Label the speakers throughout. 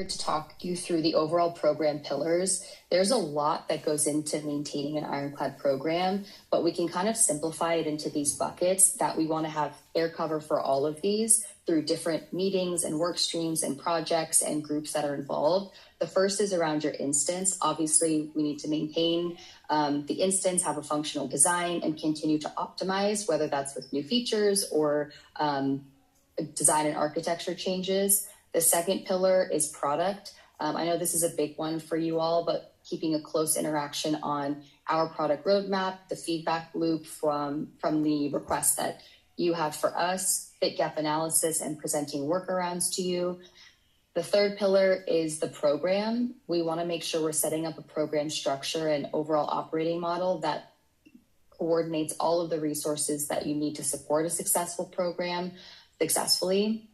Speaker 1: to talk you through the overall program pillars. There's a lot that goes into maintaining an Ironclad program, but we can kind of simplify it into these buckets that we want to have air cover for all of these through different meetings and work streams and projects and groups that are involved. The first is around your instance. Obviously, we need to maintain the instance, have a functional design, and continue to optimize, whether that's with new features or design and architecture changes. The second pillar is product. I know this is a big one for you all, but keeping a close interaction on our product roadmap, the feedback loop from the requests that you have for us, fit gap analysis, and presenting workarounds to you. The third pillar is the program. We want to make sure we're setting up a program structure and overall operating model that coordinates all of the resources that you need to support a successful program successfully.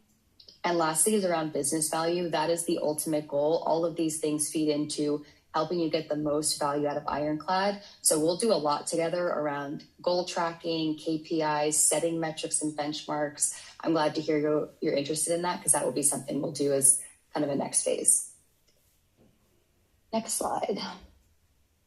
Speaker 1: And lastly is around business value. That is the ultimate goal. All of these things feed into helping you get the most value out of Ironclad. So we'll do a lot together around goal tracking, KPIs, setting metrics and benchmarks. I'm glad to hear you're interested in that, because that will be something we'll do as kind of a next phase. Next slide.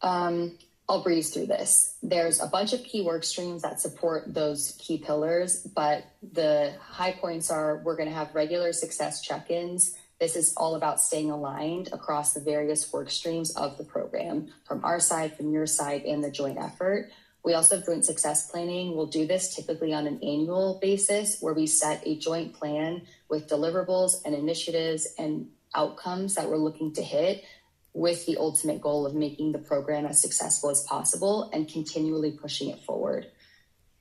Speaker 1: I'll breeze through this. There's a bunch of key work streams that support those key pillars, but the high points are we're going to have regular success check-ins. This is all about staying aligned across the various work streams of the program, from our side, from your side, and the joint effort. We also have joint success planning. We'll do this typically on an annual basis, where we set a joint plan with deliverables and initiatives and outcomes that we're looking to hit, with the ultimate goal of making the program as successful as possible and continually pushing it forward.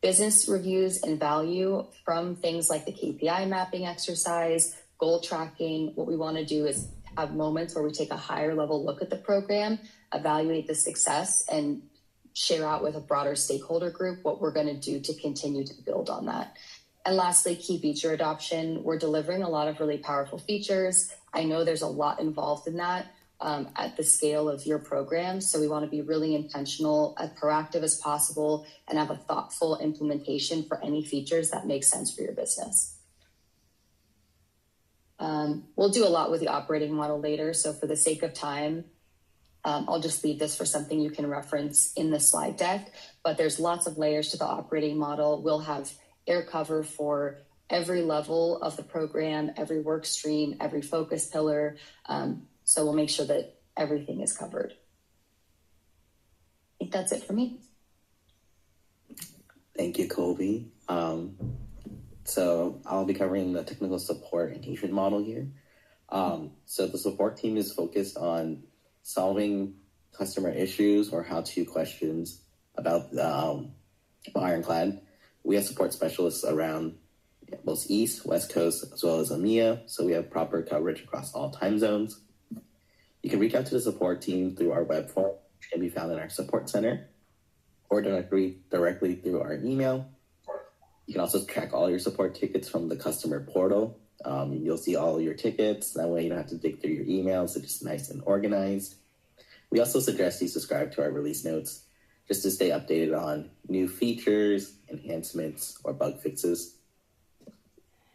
Speaker 1: Business reviews and value from things like the KPI mapping exercise, goal tracking. What we want to do is have moments where we take a higher level look at the program, evaluate the success, and share out with a broader stakeholder group what we're going to do to continue to build on that. And lastly, key feature adoption. We're delivering a lot of really powerful features. I know there's a lot involved in that at the scale of your program. So we want to be really intentional, as proactive as possible, and have a thoughtful implementation for any features that make sense for your business. We'll do a lot with the operating model later. So for the sake of time, I'll just leave this for something you can reference in the slide deck, but there's lots of layers to the operating model. We'll have air cover for every level of the program, every work stream, every focus pillar. So we'll make sure that everything is covered. I think that's it for me.
Speaker 2: Thank you, Colby. So I'll be covering the technical support engagement model here. So the support team is focused on solving customer issues or how-to questions about Ironclad. We have support specialists around both East, West Coast, as well as EMEA. So we have proper coverage across all time zones. You can reach out to the support team through our web form, which can be found in our support center, or directly through our email. You can also track all your support tickets from the customer portal. You'll see all your tickets. That way you don't have to dig through your emails. It's just nice and organized. We also suggest you subscribe to our release notes just to stay updated on new features, enhancements, or bug fixes.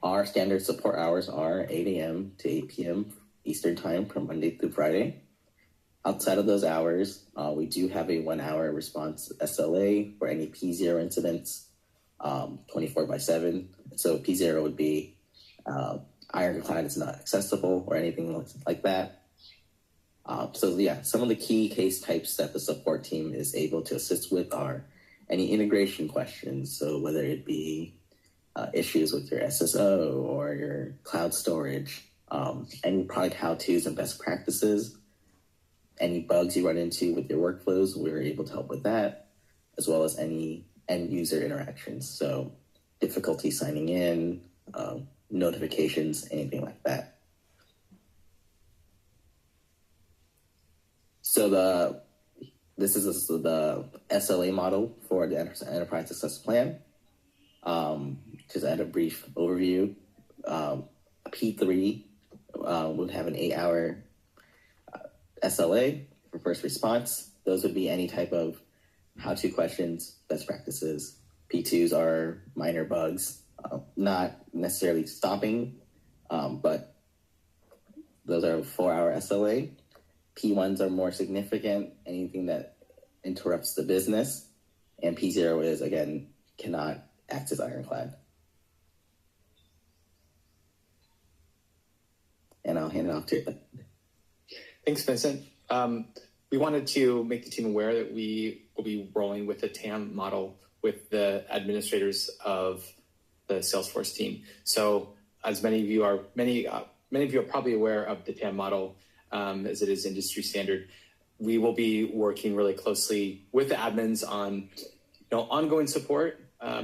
Speaker 2: Our standard support hours are 8 a.m. to 8 p.m. Eastern time from Monday through Friday. Outside of those hours, we do have a 1-hour response SLA for any P0 incidents, 24/7. So P0 would be Ironclad is not accessible or anything like that. So yeah, some of the key case types that the support team is able to assist with are any integration questions. So whether it be issues with your SSO or your cloud storage, any product how-tos and best practices, any bugs you run into with your workflows, we're able to help with that, as well as any end user interactions. So difficulty signing in, notifications, anything like that. So this is the SLA model for the Enterprise Success Plan. Just add a brief overview. P3 would have an 8-hour SLA for first response. Those would be any type of how-to questions, best practices. P2s are minor bugs, not necessarily stopping, but Those are 4-hour SLA. P1s are more significant, anything that interrupts the business. And P0 is, again, cannot act as Ironclad. And I'll hand it off to you.
Speaker 3: Thanks, Vincent. We wanted to make the team aware that we will be rolling with a TAM model with the administrators of the Salesforce team. So as many of you are probably aware of the TAM model, as it is industry standard. We will be working really closely with the admins on ongoing support.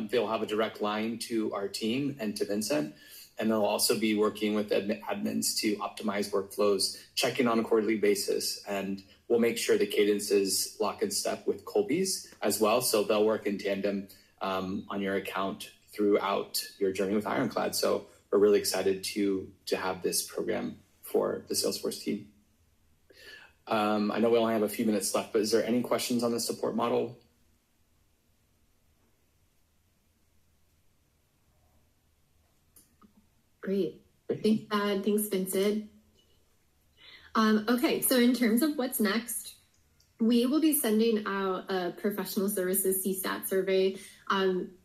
Speaker 3: They'll have a direct line to our team and to Vincent. And they'll also be working with admins to optimize workflows, check in on a quarterly basis, and we'll make sure the cadence is lock in step with Colby's as well. So they'll work in tandem on your account throughout your journey with Ironclad. So we're really excited to have this program for the Salesforce team. I know we only have a few minutes left, but is there any questions on the support model?
Speaker 4: Great. Thanks, Thad. Thanks, Vincent. Okay, so in terms of what's next, we will be sending out a professional services CSAT survey.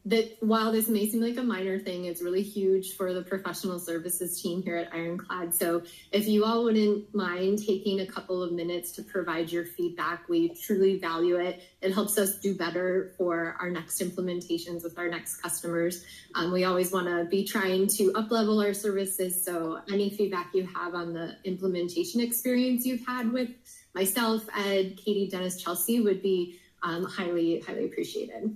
Speaker 4: That while this may seem like a minor thing, it's really huge for the professional services team here at Ironclad. So if you all wouldn't mind taking a couple of minutes to provide your feedback, we truly value it. It helps us do better for our next implementations with our next customers. We always want to be trying to up-level our services. So any feedback you have on the implementation experience you've had with myself, Ed, Katie, Dennis, Chelsea would be highly, highly appreciated.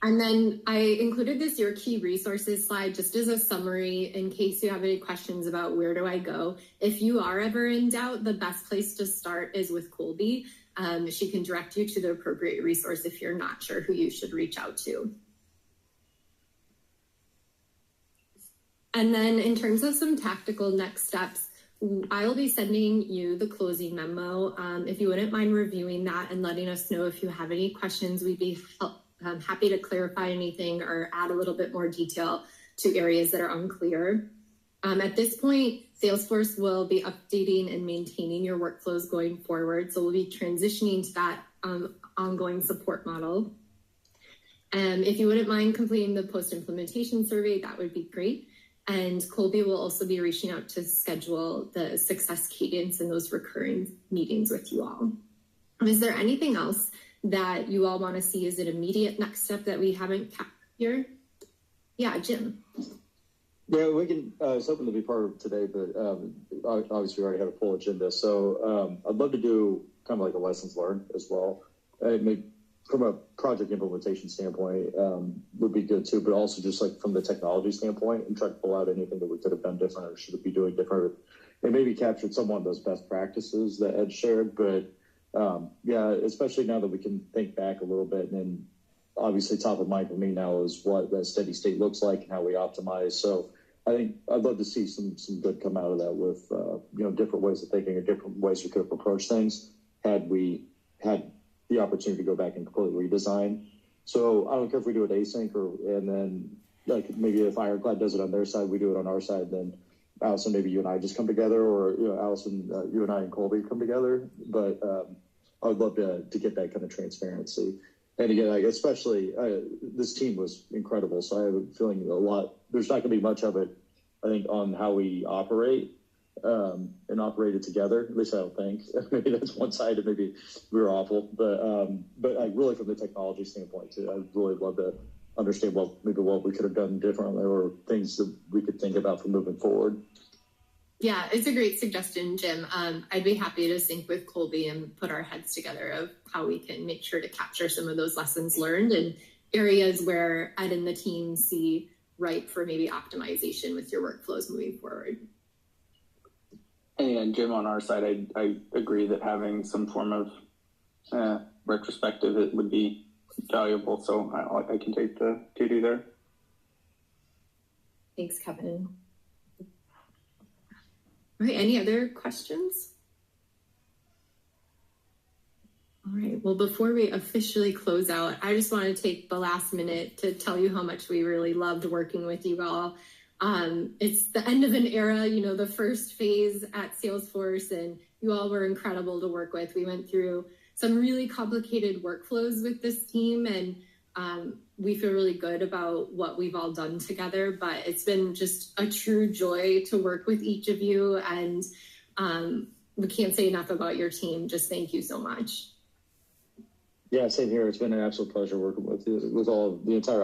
Speaker 4: And then I included this your key resources slide just as a summary in case you have any questions about where do I go. If you are ever in doubt, the best place to start is with Colby. She can direct you to the appropriate resource if you're not sure who you should reach out to. And then in terms of some tactical next steps, I'll be sending you the closing memo. If you wouldn't mind reviewing that and letting us know if you have any questions, we'd be happy to clarify anything or add a little bit more detail to areas that are unclear. At this point, Salesforce will be updating and maintaining your workflows going forward. So we'll be transitioning to that ongoing support model. If you wouldn't mind completing the post-implementation survey, that would be great. And Colby will also be reaching out to schedule the success cadence and those recurring meetings with you all. Is there anything else that you all want to see as an immediate next step that we haven't captured here? Yeah, Jim.
Speaker 5: Yeah, we can, it's open to be part of today, but obviously we already have a full agenda. So I'd love to do kind of like a lessons learned as well. Maybe from a project implementation standpoint would be good too, but also just like from the technology standpoint and try to pull out anything that we could have done different or should be doing different. And maybe captured some of those best practices that Ed shared, but yeah, especially now that we can think back a little bit, and then obviously top of mind for me now is what that steady state looks like and how we optimize. So I think I'd love to see some good come out of that with different ways of thinking or different ways we could have approached things had we had the opportunity to go back and completely redesign. So I don't care if we do it async and then like maybe if Ironclad does it on their side, we do it on our side, then Allison, maybe you and I just come together, or Allison, you and I and Colby come together. But I would love to get that kind of transparency. And again, especially this team was incredible. So I have a feeling there's not going to be much of it, I think, on how we operate and operate it together. At least I don't think. Maybe that's one side, and maybe we were awful. But really from the technology standpoint too, I'd really love to understand what we could have done differently or things that we could think about for moving forward.
Speaker 4: Yeah, it's a great suggestion, Jim. I'd be happy to sync with Colby and put our heads together of how we can make sure to capture some of those lessons learned and areas where Ed and the team see ripe for maybe optimization with your workflows moving forward.
Speaker 6: And Jim, on our side, I agree that having some form of retrospective it would be valuable. So I can take the duty there.
Speaker 4: Thanks, Kevin. All right, any other questions? All right, well, before we officially close out, I just want to take the last minute to tell you how much we really loved working with you all. It's the end of an era, you know, the first phase at Salesforce, and you all were incredible to work with. We went through some really complicated workflows with this team, and we feel really good about what we've all done together, but it's been just a true joy to work with each of you, and we can't say enough about your team. Just thank you so much.
Speaker 5: Yeah, same here. It's been an absolute pleasure working with you, with all the entire